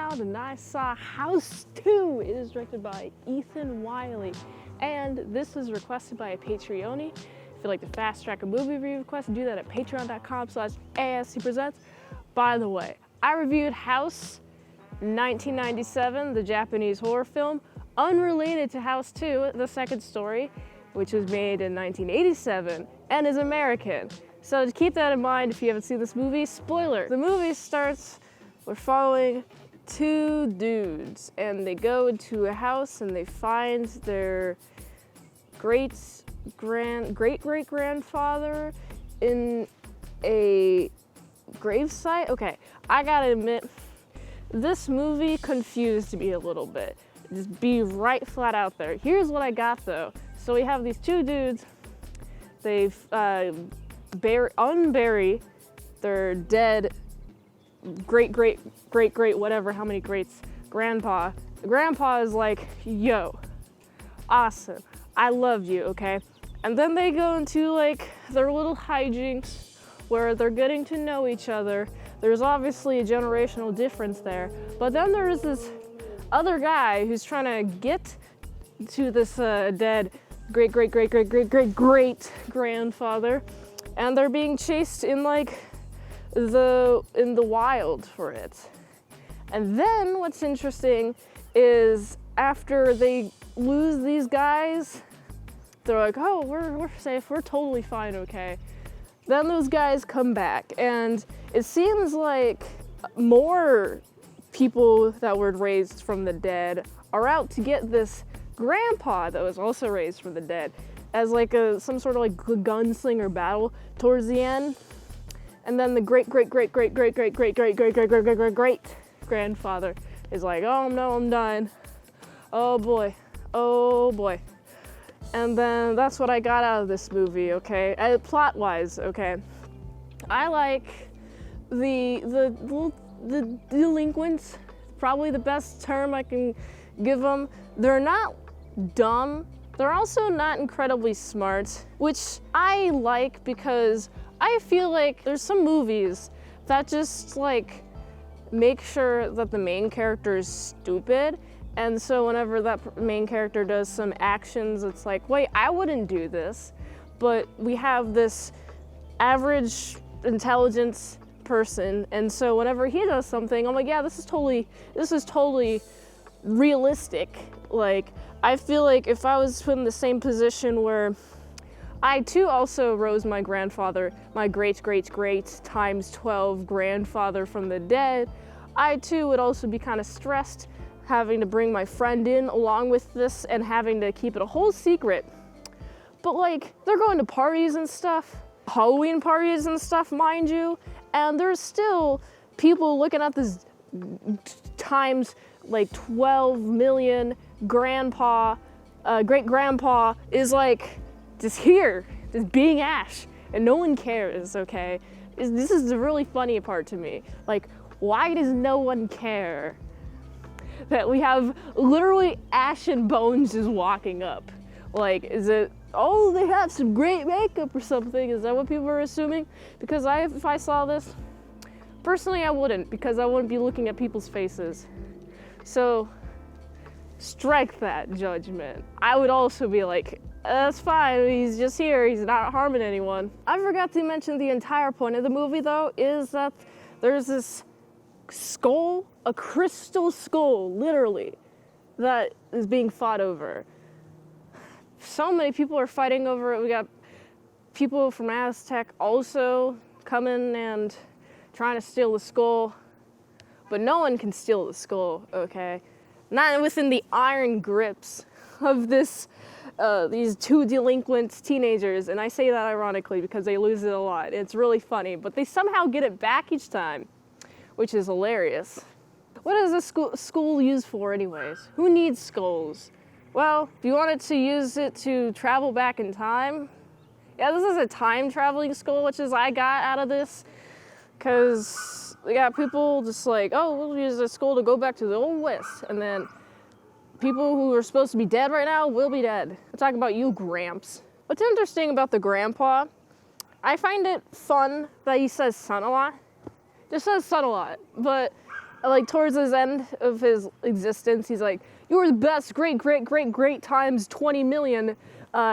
out and I saw House 2. It is directed by Ethan Wiley. And this is requested by a Patreon. If you'd like to fast track a movie review request, do that at patreon.com/ASEPresents. By the way, I reviewed House 1997, the Japanese horror film, unrelated to House 2, the second story, which was made in 1987 and is American. So to keep that in mind if you haven't seen this movie, spoiler. The movie starts, we're following two dudes and they go into a house and they find their great-great-grandfather in a gravesite. Okay, I gotta admit, this movie confused me a little bit. Just be right flat out there. Here's what I got though. So we have these two dudes, they've unbury their dead great whatever, how many greats, grandpa. The grandpa is like, yo, awesome, I love you, okay? And then they go into like their little hijinks where they're getting to know each other. There's obviously a generational difference there, but then there is this other guy who's trying to get to this dead great grandfather, and they're being chased in like the wild for it. And then what's interesting is after they lose these guys, they're like, oh, we're safe, we're totally fine, okay? Then those guys come back, and it seems like more people that were raised from the dead are out to get this grandpa that was also raised from the dead as like some sort of like gunslinger battle towards the end. And then the great grandfather is like, oh no, I'm dying. Oh boy. And then that's what I got out of this movie, okay? Plot wise, okay? I like the delinquents, probably the best term I can give them. They're not dumb, they're also not incredibly smart, which I like because I feel like there's some movies that just like make sure that the main character is stupid, and so whenever that main character does some actions, it's like, wait, I wouldn't do this, but we have this average intelligence person, and so whenever he does something, I'm like, yeah, this is totally realistic. Like, I feel like if I was put in the same position where I too also rose my grandfather, my great times 12 grandfather from the dead, I too would also be kind of stressed having to bring my friend in along with this and having to keep it a whole secret. But like, they're going to parties and stuff, Halloween parties and stuff, mind you, and there's still people looking at this times like 12 million grandpa, great grandpa is like just here, just being Ash, and no one cares, okay? This is the really funny part to me. Like, why does no one care that we have literally Ash and Bones just walking up? Like, is it, oh, they have some great makeup or something? Is that what people are assuming? Because if I saw this, personally I wouldn't, because I wouldn't be looking at people's faces. So, strike that judgment. I would also be like, that's fine, he's just here, he's not harming anyone. I forgot to mention the entire point of the movie though, is that there's this skull, a crystal skull, literally, that is being fought over. So many people are fighting over it. We got people from Aztec also coming and trying to steal the skull, but no one can steal the skull, okay? Not within the iron grips of these two delinquent teenagers, and I say that ironically because they lose it a lot. It's really funny, but they somehow get it back each time, which is hilarious. What is this school used for anyways? Who needs skulls? Well, if you wanted to use it to travel back in time, yeah, this is a time traveling skull, which is I got out of this, because we got people just like, oh, we'll use this skull to go back to the Old West, and then people who are supposed to be dead right now will be dead. I'm talking about you, Gramps. What's interesting about the grandpa, I find it fun that he says son a lot. Just says son a lot, but like towards his end of his existence, he's like, "You were the best great times 20 million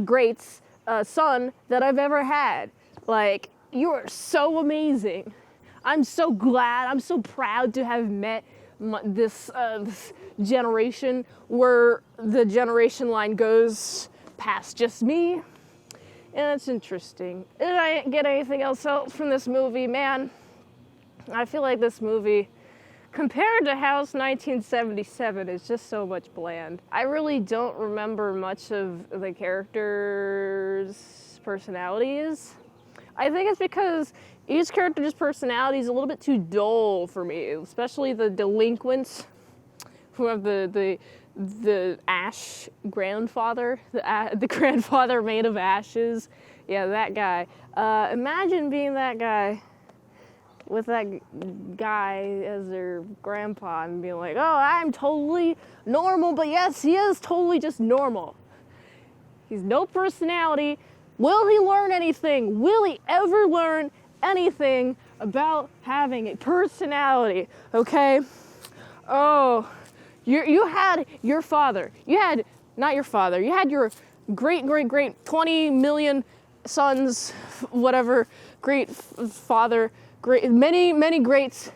greats son that I've ever had. Like, you are so amazing. I'm so glad, I'm so proud to have met this generation where the generation line goes past just me." And it's interesting. Did I get anything else from this movie? Man, I feel like this movie, compared to House 1977, is just so much bland. I really don't remember much of the characters' personalities. I think it's because each character's personality is a little bit too dull for me, especially the delinquents who have the ash grandfather, the grandfather made of ashes. Yeah, that guy. Imagine being that guy with that guy as their grandpa and being like, "Oh, I'm totally normal," but yes, he is totally just normal. He's no personality. Will he learn anything? Will he ever learn anything about having a personality? Okay? Oh, you had your father. You had, not your father, you had your great 20 million sons, whatever, great father, great, many greats,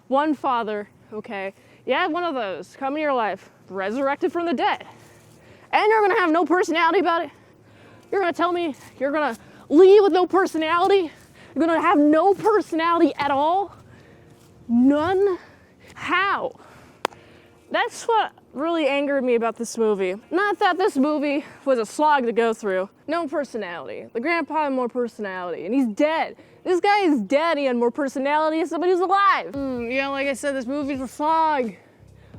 one father, okay? You had one of those come in your life, resurrected from the dead. And you're gonna have no personality about it? You're gonna tell me you're gonna leave with no personality? You're gonna have no personality at all? None? How? That's what really angered me about this movie. Not that this movie was a slog to go through. No personality. The grandpa had more personality, and he's dead. This guy is dead, he had more personality than somebody who's alive. Yeah, like I said, this movie's a slog.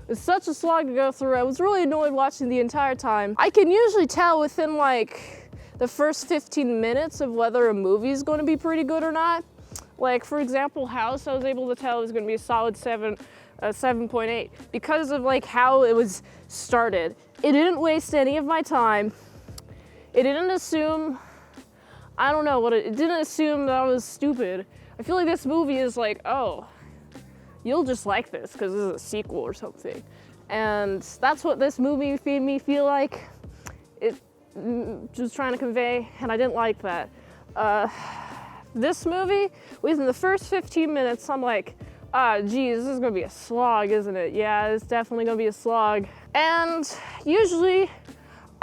It's such a slog to go through. I was really annoyed watching the entire time. I can usually tell within like the first 15 minutes of whether a movie's going to be pretty good or not. Like, for example, House, I was able to tell it was going to be a solid 7.8 because of like how it was started. It didn't waste any of my time. It didn't assume, I don't know what it didn't assume that I was stupid. I feel like this movie is like, oh, you'll just like this because this is a sequel or something. And that's what this movie made me feel like it was trying to convey, and I didn't like that. This movie, within the first 15 minutes, I'm like, geez, this is gonna be a slog, isn't it? Yeah, it's definitely gonna be a slog. And usually,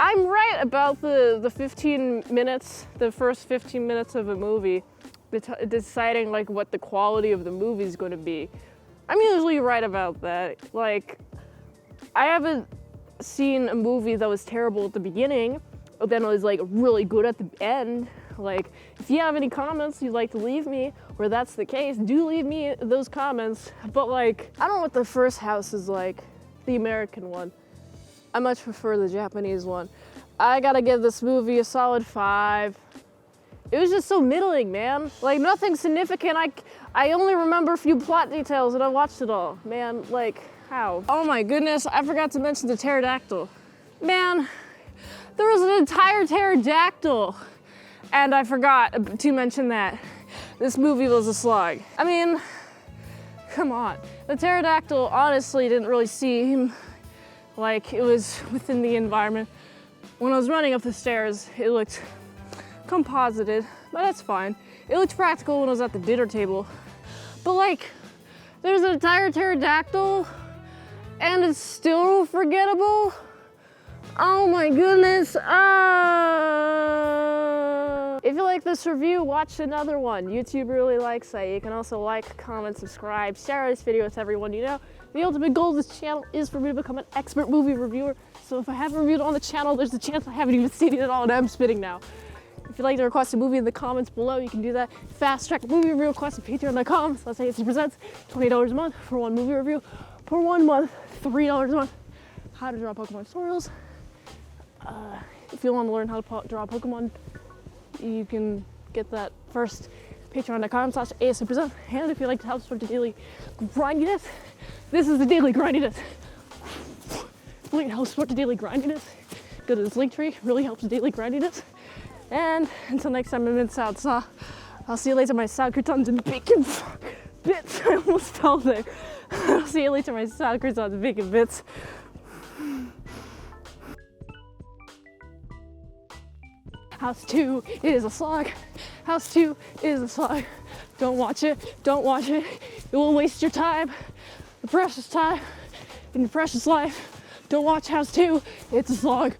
I'm right about the 15 minutes, the first 15 minutes of a movie, deciding like what the quality of the movie is gonna be. I'm usually right about that. Like, I haven't seen a movie that was terrible at the beginning, but then it was like really good at the end. Like, if you have any comments you'd like to leave me, or that's the case, do leave me those comments. But like, I don't know what the first House is like, the American one. I much prefer the Japanese one. I gotta give this movie a solid 5. It was just so middling, man. Like, nothing significant. I only remember a few plot details and I watched it all. Man, like, how? Oh my goodness, I forgot to mention the pterodactyl. Man, there was an entire pterodactyl. And I forgot to mention that. This movie was a slog. I mean, come on. The pterodactyl honestly didn't really seem like it was within the environment. When I was running up the stairs, it looked composited, but that's fine. It looked practical when I was at the dinner table. But like, there's an entire pterodactyl and it's still forgettable? Oh my goodness. If you like this review, watch another one. YouTube really likes that. You can also like, comment, subscribe, share this video with everyone you know. The ultimate goal of this channel is for me to become an expert movie reviewer. So if I haven't reviewed on the channel, there's a chance I haven't even seen it at all and I'm spitting now. If you'd like to request a movie in the comments below, you can do that. Fast track movie review request at patreon.com. So let's say ASEPresents, $20 a month for one movie review. For 1 month, $3 a month. How to draw Pokemon tutorials. If you want to learn how to draw Pokemon, you can get that first. Patreon.com/ASEPresents. And if you'd like to help support the daily grindiness, this is the daily grindiness. If you'd like to help support the daily grindiness, go to this link tree. Really helps the daily grindiness. And until next time, I'm in South Saw. I'll see you later, my sour croutons and bacon. bits. I almost fell there. I'll see you later, my suckers on the bacon bits. House 2 is a slog. House 2 is a slog. Don't watch it. Don't watch it. It will waste your time, your precious time, in your precious life. Don't watch House 2. It's a slog.